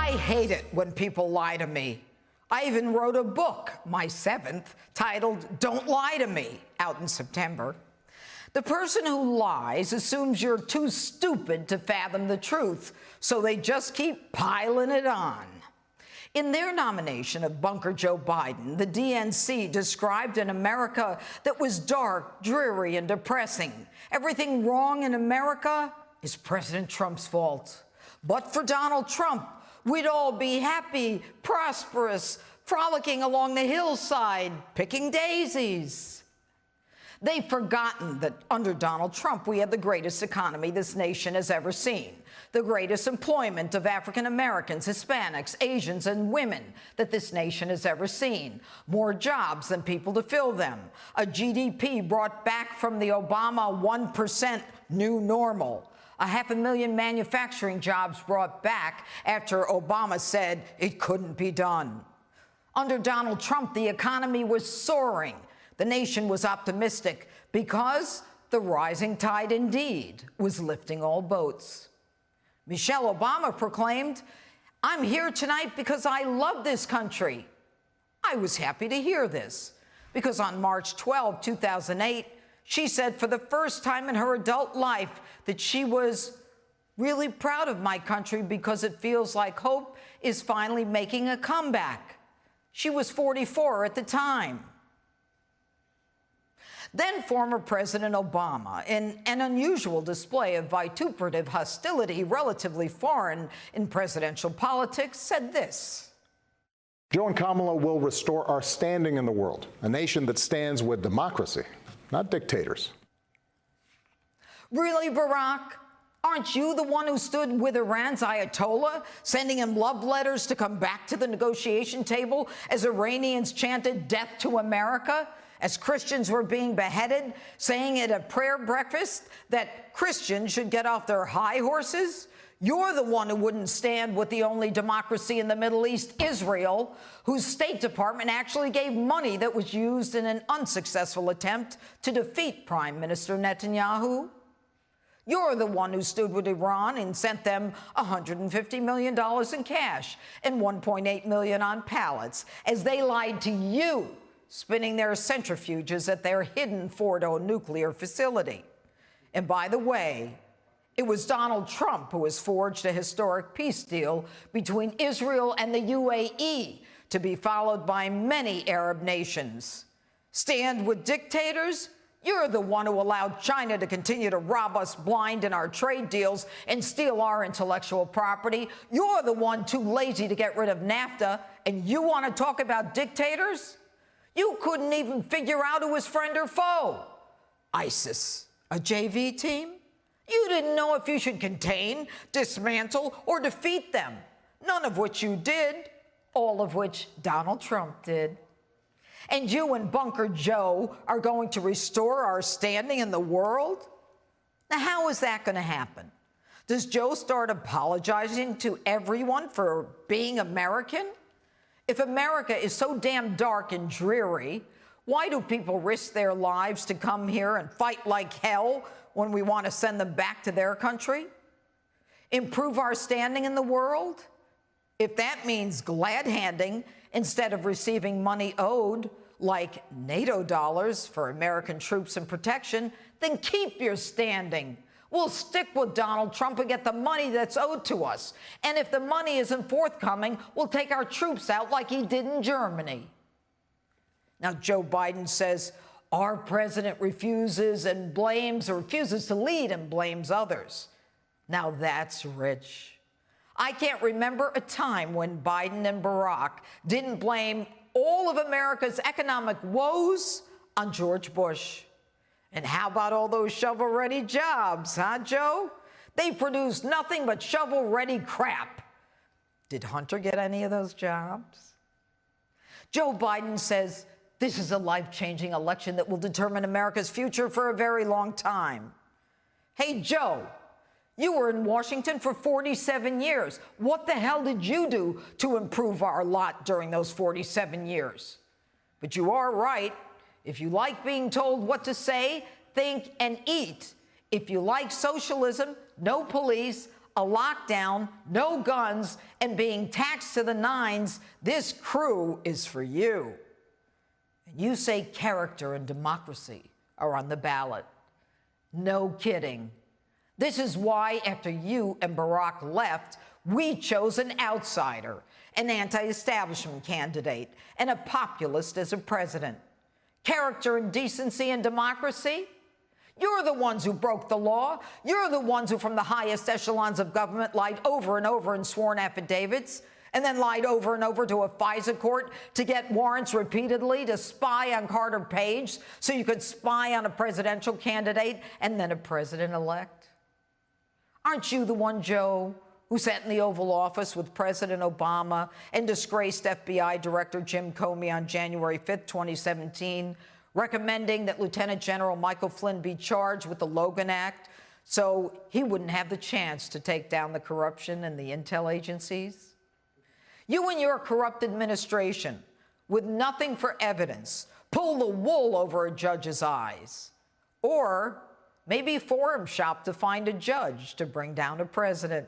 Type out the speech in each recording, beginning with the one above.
I hate it when people lie to me. I even wrote a book, my 7th, titled Don't Lie to Me, out in September. The person who lies assumes you're too stupid to fathom the truth, so they just keep piling it on. In their nomination of Bunker Joe Biden, the DNC described an America that was dark, dreary, and depressing. Everything wrong in America is President Trump's fault. But for Donald Trump, we'd all be happy, prosperous, frolicking along the hillside, picking daisies. They've forgotten that under Donald Trump, we had the greatest economy this nation has ever seen, the greatest employment of African Americans, Hispanics, Asians, and women that this nation has ever seen, more jobs than people to fill them, a GDP brought back from the Obama 1% new normal, 500,000 manufacturing jobs brought back after Obama said it couldn't be done. Under Donald Trump, the economy was soaring. The nation was optimistic because the rising tide indeed was lifting all boats. Michelle Obama proclaimed, "I'm here tonight because I love this country." I was happy to hear this because on March 12, 2008, she said for the first time in her adult life that she was really proud of my country because it feels like hope is finally making a comeback. She was 44 at the time. Then former President Obama, in an unusual display of vituperative hostility relatively foreign in presidential politics, said this. Joe and Kamala will restore our standing in the world, a nation that stands with democracy, not dictators. Really, Barack? Aren't you the one who stood with Iran's Ayatollah, sending him love letters to come back to the negotiation table as Iranians chanted death to America? As Christians were being beheaded, saying at a prayer breakfast that Christians should get off their high horses? You're the one who wouldn't stand with the only democracy in the Middle East, Israel, whose State Department actually gave money that was used in an unsuccessful attempt to defeat Prime Minister Netanyahu. You're the one who stood with Iran and sent them $150 million in cash and $1.8 million on pallets as they lied to you, spinning their centrifuges at their hidden Fordo nuclear facility. And by the way, it was Donald Trump who has forged a historic peace deal between Israel and the UAE, to be followed by many Arab nations. Stand with dictators? You're the one who allowed China to continue to rob us blind in our trade deals and steal our intellectual property. You're the one too lazy to get rid of NAFTA, and you want to talk about dictators? You couldn't even figure out who was friend or foe. ISIS, a JV team? You didn't know if you should contain, dismantle, or defeat them. None of which you did, all of which Donald Trump did. And you and Bunker Joe are going to restore our standing in the world? Now, how is that going to happen? Does Joe start apologizing to everyone for being American? If America is so damn dark and dreary, why do people risk their lives to come here and fight like hell when we want to send them back to their country? Improve our standing in the world? If that means glad-handing instead of receiving money owed, like NATO dollars for American troops and protection, then keep your standing. We'll stick with Donald Trump and get the money that's owed to us. And if the money isn't forthcoming, we'll take our troops out like he did in Germany. Now, Joe Biden says our president refuses and blames, or refuses to lead and blames others. Now, that's rich. I can't remember a time when Biden and Barack didn't blame all of America's economic woes on George Bush. And how about all those shovel-ready jobs, huh, Joe? They produced nothing but shovel-ready crap. Did Hunter get any of those jobs? Joe Biden says this is a life-changing election that will determine America's future for a very long time. Hey, Joe, you were in Washington for 47 years. What the hell did you do to improve our lot during those 47 years? But you are right. If you like being told what to say, think, and eat. If you like socialism, no police, a lockdown, no guns, and being taxed to the nines, this crew is for you. And you say character and democracy are on the ballot. No kidding. This is why, after you and Barack left, we chose an outsider, an anti-establishment candidate, and a populist as a president. Character and decency and democracy? You're the ones who broke the law. You're the ones who, from the highest echelons of government, lied over and over in sworn affidavits, and then lied over and over to a FISA court to get warrants repeatedly to spy on Carter Page so you could spy on a presidential candidate and then a president-elect. Aren't you the one, Joe, who sat in the Oval Office with President Obama and disgraced FBI Director Jim Comey on January 5th, 2017, recommending that Lieutenant General Michael Flynn be charged with the Logan Act so he wouldn't have the chance to take down the corruption in the intel agencies? You and your corrupt administration, with nothing for evidence, pull the wool over a judge's eyes. Or maybe forum shop to find a judge to bring down a president.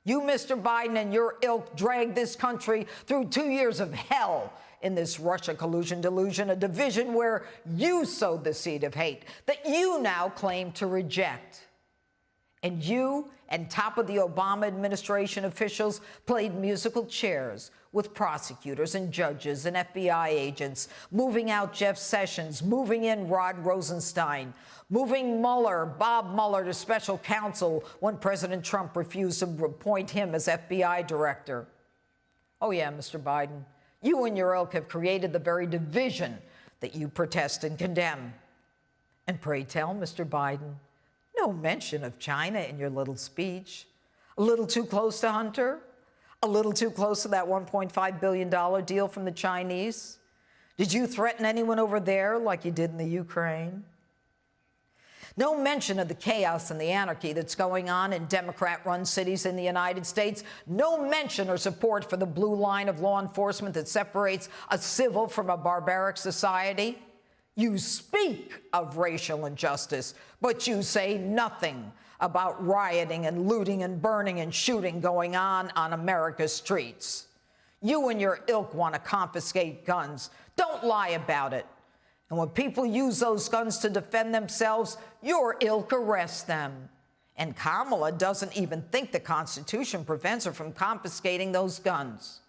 You, Mr. Biden, and your ilk dragged this country through 2 years of hell in this Russia collusion delusion, a division where you sowed the seed of hate that you now claim to reject. And you and top of the Obama administration officials played musical chairs with prosecutors and judges and FBI agents, moving out Jeff Sessions, moving in Rod Rosenstein, moving Bob Mueller to special counsel when President Trump refused to appoint him as FBI director. Oh yeah, Mr. Biden, you and your ilk have created the very division that you protest and condemn. And pray tell, Mr. Biden, no mention of China in your little speech. A little too close to Hunter? A little too close to that $1.5 billion deal from the Chinese? Did you threaten anyone over there like you did in the Ukraine? No mention of the chaos and the anarchy that's going on in Democrat-run cities in the United States. No mention or support for the blue line of law enforcement that separates a civil from a barbaric society. You speak of racial injustice, but you say nothing about rioting and looting and burning and shooting going on America's streets. You and your ilk want to confiscate guns. Don't lie about it. And when people use those guns to defend themselves, your ilk arrests them. And Kamala doesn't even think the Constitution prevents her from confiscating those guns.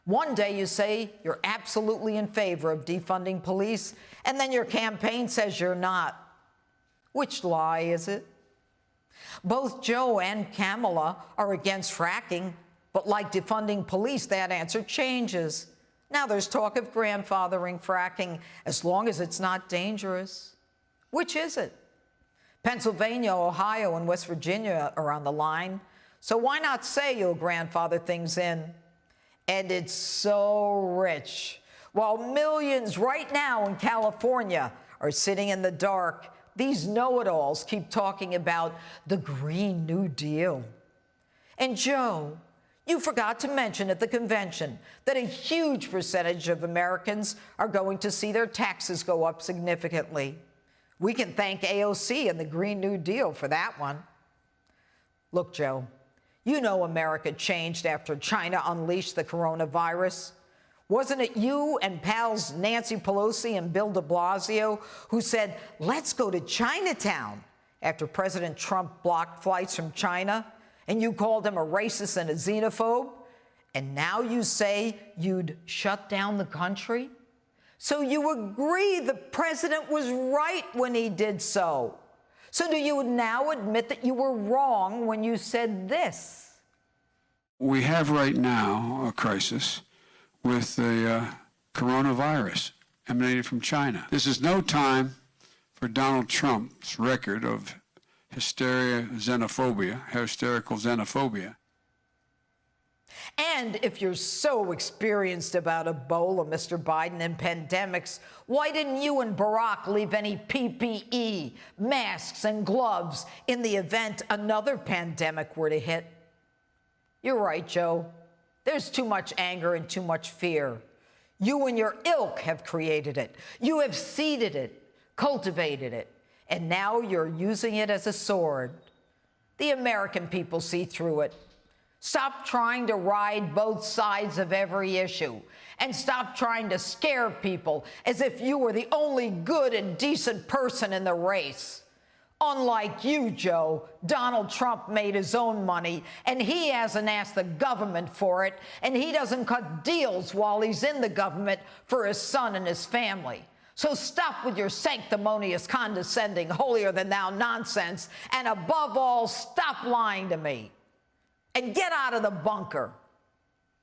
One day you say you're absolutely in favor of defunding police, and then your campaign says you're not. Which lie is it? Both Joe and Kamala are against fracking, but like defunding police, that answer changes. Now there's talk of grandfathering fracking as long as it's not dangerous. Which is it? Pennsylvania, Ohio, and West Virginia are on the line, so why not say you'll grandfather things in? And it's so rich. While millions right now in California are sitting in the dark, these know-it-alls keep talking about the Green New Deal. And Joe, you forgot to mention at the convention that a huge percentage of Americans are going to see their taxes go up significantly. We can thank AOC and the Green New Deal for that one. Look, Joe, you know America changed after China unleashed the coronavirus. Wasn't it you and pals Nancy Pelosi and Bill de Blasio who said, let's go to Chinatown after President Trump blocked flights from China? And you called him a racist and a xenophobe? And now you say you'd shut down the country? So you agree the president was right when he did so. So do you now admit that you were wrong when you said this? We have right now a crisis with the coronavirus emanating from China. This is no time for Donald Trump's record of hysterical xenophobia. And if you're so experienced about Ebola, Mr. Biden, and pandemics, why didn't you and Barack leave any PPE, masks, and gloves in the event another pandemic were to hit? You're right, Joe. There's too much anger and too much fear. You and your ilk have created it. You have seeded it, cultivated it, and now you're using it as a sword. The American people see through it. Stop trying to ride both sides of every issue, and stop trying to scare people as if you were the only good and decent person in the race. Unlike you, Joe, Donald Trump made his own money, and he hasn't asked the government for it, and he doesn't cut deals while he's in the government for his son and his family. So stop with your sanctimonious, condescending, holier-than-thou nonsense, and above all, stop lying to me. And get out of the bunker.